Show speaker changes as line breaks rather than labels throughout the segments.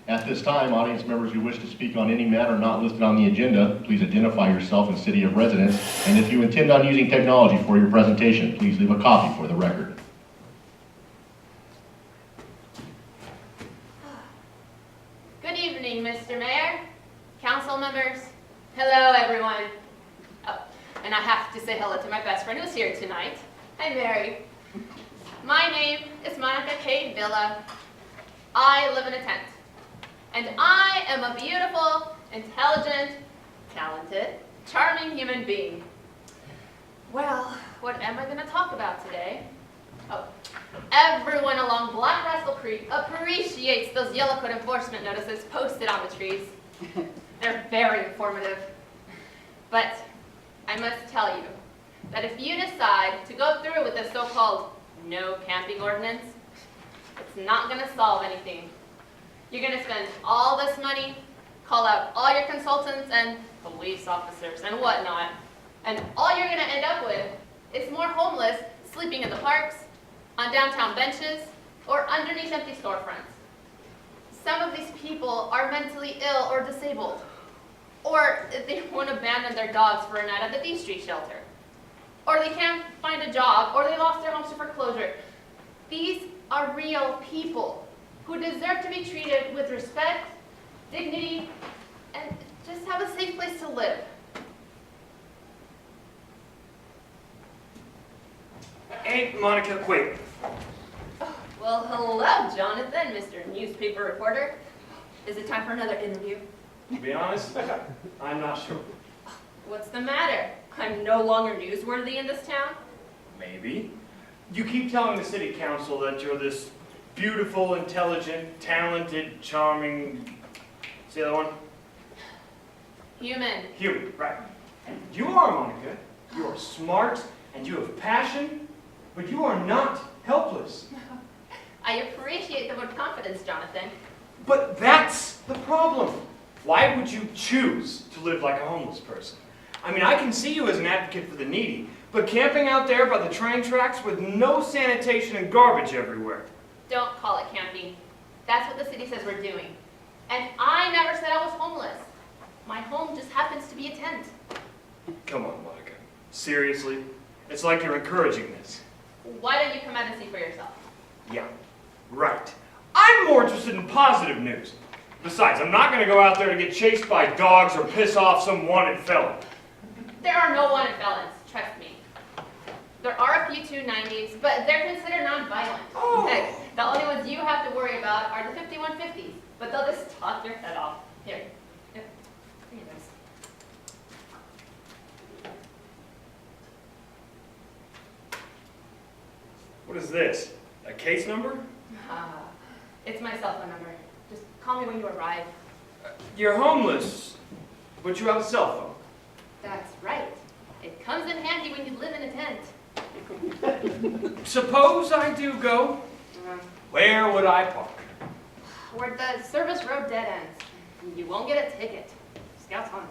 At this time, audience members who wish to speak on any matter not listed on the agenda, please identify yourself and city of residence. And if you intend on using technology for your presentation, please leave a copy for the record.
Good evening, Mr. Mayor, council members. Hello, everyone. Oh, and I have to say hello to my best friend who's here tonight. Hi, Mary. My name is Monica K. Villa. I live in a tent. And I am a beautiful, intelligent, talented, charming human being. Well, what am I going to talk about today? Oh, everyone along Black Rascal Creek appreciates those yellow coat enforcement notices posted on the trees. They're very informative. But I must tell you that if you decide to go through with this so-called no camping ordinance, it's not going to solve anything. You're going to spend all this money, call out all your consultants and police officers and whatnot, and all you're going to end up with is more homeless sleeping in the parks, on downtown benches, or underneath empty storefronts. Some of these people are mentally ill or disabled, or they won't abandon their dogs for a night at the D Street shelter, or they can't find a job, or they lost their homes to foreclosure. These are real people who deserve to be treated with respect, dignity, and just have a safe place to live.
Hey, Monica, wait.
Oh, well, hello, Jonathan, Mr. Newspaper Reporter. Is it time for another interview?
To be honest, I'm not sure.
What's the matter? I'm no longer newsworthy in this town?
Maybe. You keep telling the city council that you're this beautiful, intelligent, talented, charming... Say that one?
Human.
Human, right. And you are, Monica. You are smart, and you have passion, but you are not helpless.
I appreciate the word confidence, Jonathan.
But that's the problem. Why would you choose to live like a homeless person? I mean, I can see you as an advocate for the needy, but camping out there by the train tracks with no sanitation and garbage everywhere.
Don't call it camping. That's what the city says we're doing. And I never said I was homeless. My home just happens to be a tent.
Come on, Monica. Seriously? It's like you're encouraging this.
Why don't you come out and see for yourself?
Yeah, right. I'm more interested in positive news. Besides, I'm not going to go out there to get chased by dogs or piss off some wanted felon.
There are no wanted felons, trust me. There are a few 290s, but they're considered non-violent.
Oh.
Heck, the only ones you have to worry about are the 5150s, but they'll just talk your head off. Here. Here it is.
What is this? A case number?
It's my cell phone number. Just call me when you arrive.
You're homeless, but you have a cell phone.
That's right. It comes in handy when you live in a tent.
Suppose I do go. Where would I park?
Where the service road dead ends. You won't get a ticket. Scouts on.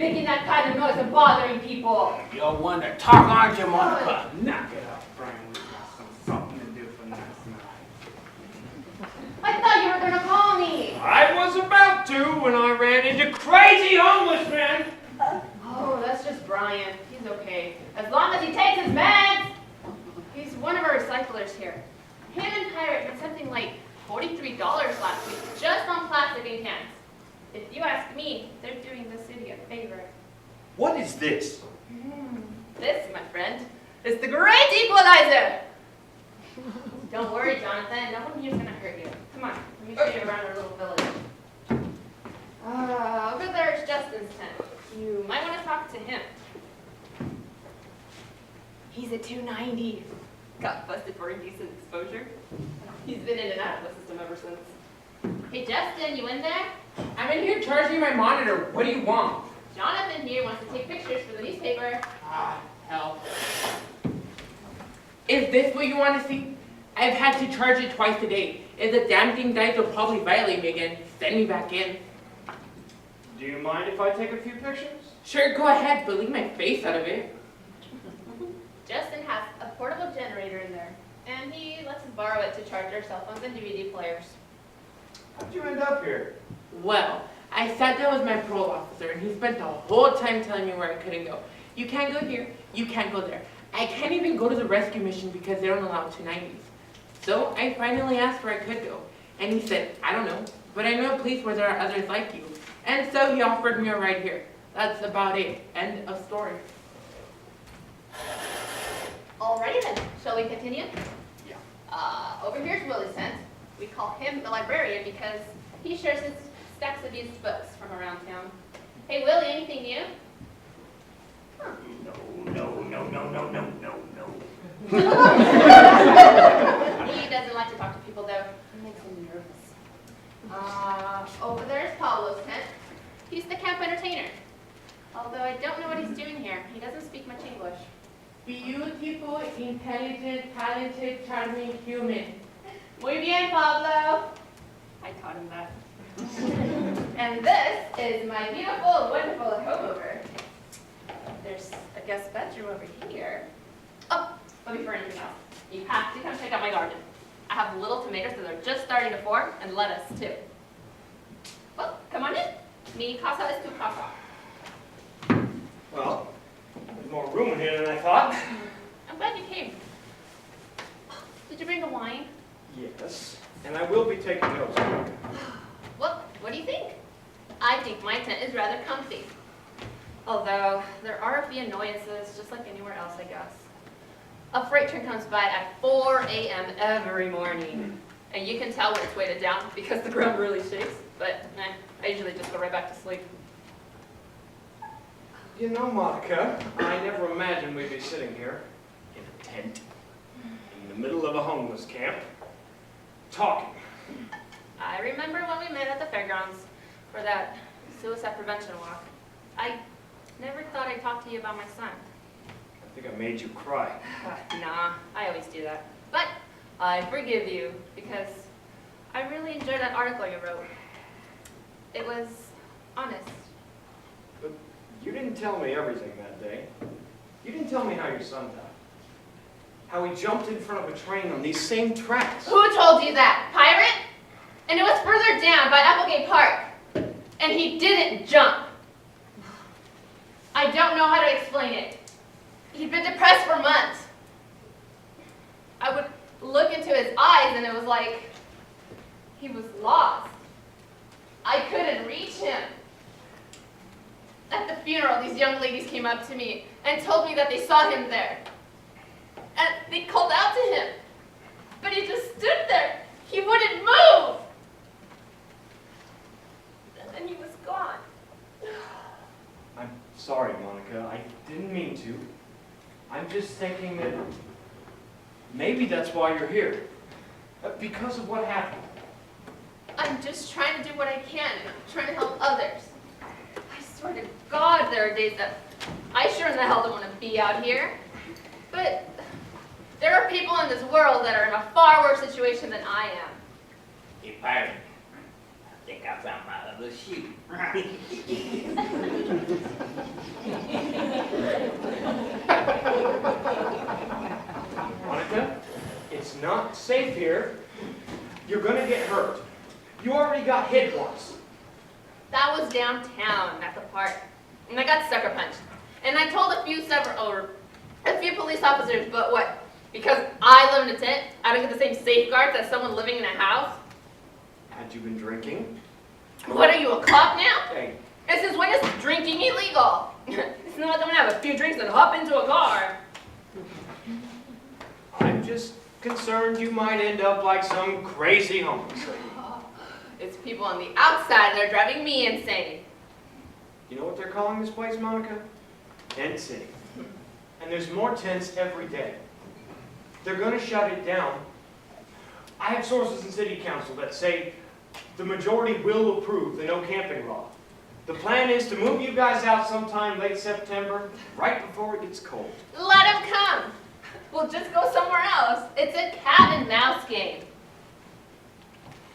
making that kind of noise and bothering people.
You're one to talk, aren't you, Monica?
Knock it off, Brian. We've got something to do for next night.
I thought you were going to call me.
I was about to when I ran into crazy homeless man.
Oh, that's just Brian. He's okay. As long as he takes his meds. He's one of our recyclers here. Him and Pirate made something like $43 last week just on plastic and cans. If you ask me, they're doing the city a favor.
What is this?
This, my friend, is the great equalizer. Don't worry, Jonathan. No one here's gonna hurt you. Come on, let me show you around our little village. Over there's Justin's tent. You might want to talk to him. He's a 290. Got busted for indecent exposure. He's been in and out of the system ever since. Hey, Justin, you in there?
I'm in here charging my monitor. What do you want?
Jonathan here wants to take pictures for the newspaper.
Ah, hell. Is this what you want to see? I've had to charge it twice a day. If the damn thing dies, they'll probably violate me again. Send me back in.
Do you mind if I take a few pictures?
Sure, go ahead, but leave my face out of it.
Justin has a portable generator in there, and he lets us borrow it to charge our cell phones and DVD players.
How'd you end up here?
Well, I sat down with my parole officer, and he spent the whole time telling me where I couldn't go. You can't go here, you can't go there. I can't even go to the rescue mission because they don't allow 290s. So I finally asked where I could go, and he said, I don't know, but I know a place where there are others like you. And so he offered me a ride here. That's about it. End of story.
Alrighty then, shall we continue?
Yeah.
Over here's Willie's tent. We call him the librarian because he shares his stacks of used books from around town. Hey Willie, anything new? Huh.
No.
He doesn't like to talk to people though. It makes him nervous. Over there's Pablo's tent. He's the camp entertainer. Although I don't know what he's doing here. He doesn't speak much English.
Beautiful, intelligent, talented, charming human.
Muy bien, Pablo. I taught him that. And this is my beautiful, wonderful home-over. There's a guest bedroom over here. Oh, but before anything else, you have to come check out my garden. I have little tomatoes that are just starting to form, and lettuce too. Well, come on in. Mi casa es tu casa.
Well, there's more room in here than I thought.
I'm glad you came. Did you bring the wine?
Yes, and I will be taking notes.
Well, what do you think? I think my tent is rather comfy. Although, there are a few annoyances, just like anywhere else, I guess. A freight train comes by at 4 a.m. every morning. And you can tell when it's weighted down because the ground really shakes. But, I usually just go right back to sleep.
You know, Monica, I never imagined we'd be sitting here in a tent in the middle of a homeless camp, talking.
I remember when we met at the fairgrounds for that suicide prevention walk. I never thought I'd talk to you about my son.
I think I made you cry.
Nah, I always do that. But I forgive you because I really enjoyed that article you wrote. It was honest.
But you didn't tell me everything that day. You didn't tell me how your son died. How he jumped in front of a train on these same tracks.
Who told you that? Pirate? And it was further down by Applegate Park. And he didn't jump. I don't know how to explain it. He'd been depressed for months. I would look into his eyes and it was like he was lost. I couldn't reach him. At the funeral, these young ladies came up to me and told me that they saw him there. And they called out to him. But he just stood there. He wouldn't move. And then he was gone.
I'm sorry, Monica. I didn't mean to. I'm just thinking that maybe that's why you're here. Because of what happened.
I'm just trying to do what I can. I'm trying to help others. I swear to God, there are days that I sure in the hell don't want to be out here. But there are people in this world that are in a far worse situation than I am.
Hey, pirate. I think I found my other shoe.
not safe here. You're gonna get hurt. You already got hit once.
That was downtown at the park, and I got sucker punched. And I told a few police officers, but what? Because I live in a tent, I don't get the same safeguards as someone living in a house?
Had you been drinking?
What are you, a cop now?
Hey,
And since when is drinking illegal? It's not like I'm gonna have a few drinks and hop into a car.
I'm just concerned you might end up like some crazy homeless lady.
It's people on the outside that are driving me insane.
You know what they're calling this place, Monica? Tent City. And there's more tents every day. They're going to shut it down. I have sources in city council that say the majority will approve the no camping law. The plan is to move you guys out sometime late September, right before it gets cold.
Let them come. We'll just go somewhere else. It's a cat and mouse game.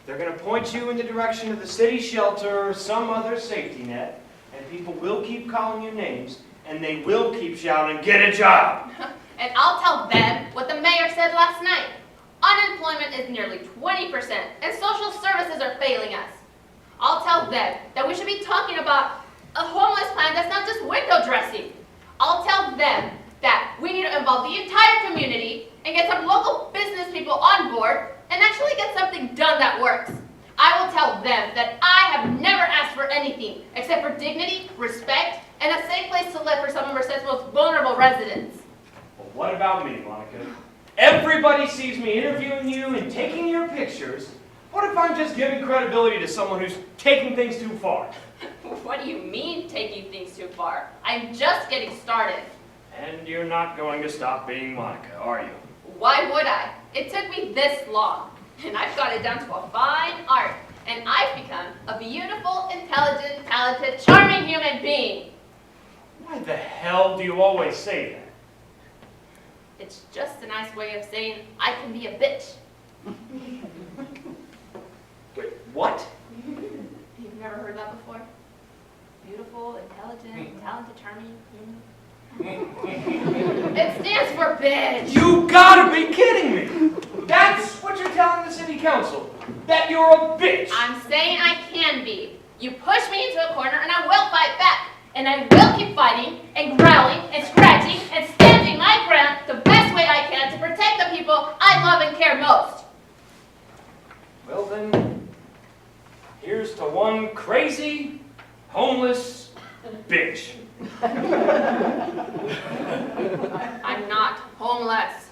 They're going to point you in the direction of the city shelter or some other safety net, and people will keep calling you names, and they will keep shouting, "Get a job!"
And I'll tell them what the mayor said last night. Unemployment is nearly 20%, and social services are failing us. I'll tell them that we should be talking about a homeless plan that's not just window dressing. I'll tell them that we need to involve the entire community and get some local business people on board and actually get something done that works. I will tell them that I have never asked for anything except for dignity, respect, and a safe place to live for some of Merced's most vulnerable residents.
Well, what about me, Monica? Everybody sees me interviewing you and taking your pictures. What if I'm just giving credibility to someone who's taking things too far?
What do you mean taking things too far? I'm just getting started.
And you're not going to stop being Monica, are you?
Why would I? It took me this long, and I've got it down to a fine art, and I've become a beautiful, intelligent, talented, charming human being.
Why the hell do you always say that?
It's just a nice way of saying I can be a bitch.
Wait, what?
You've never heard that before? Beautiful, intelligent, talented, charming human. It stands for bitch.
You gotta be kidding me! That's what you're telling the city council, that you're a bitch!
I'm saying I can be. You push me into a corner and I will fight back. And I will keep fighting and growling and scratching and standing my ground the best way I can to protect the people I love and care most.
Well then, here's to one crazy, homeless bitch.
I'm not homeless.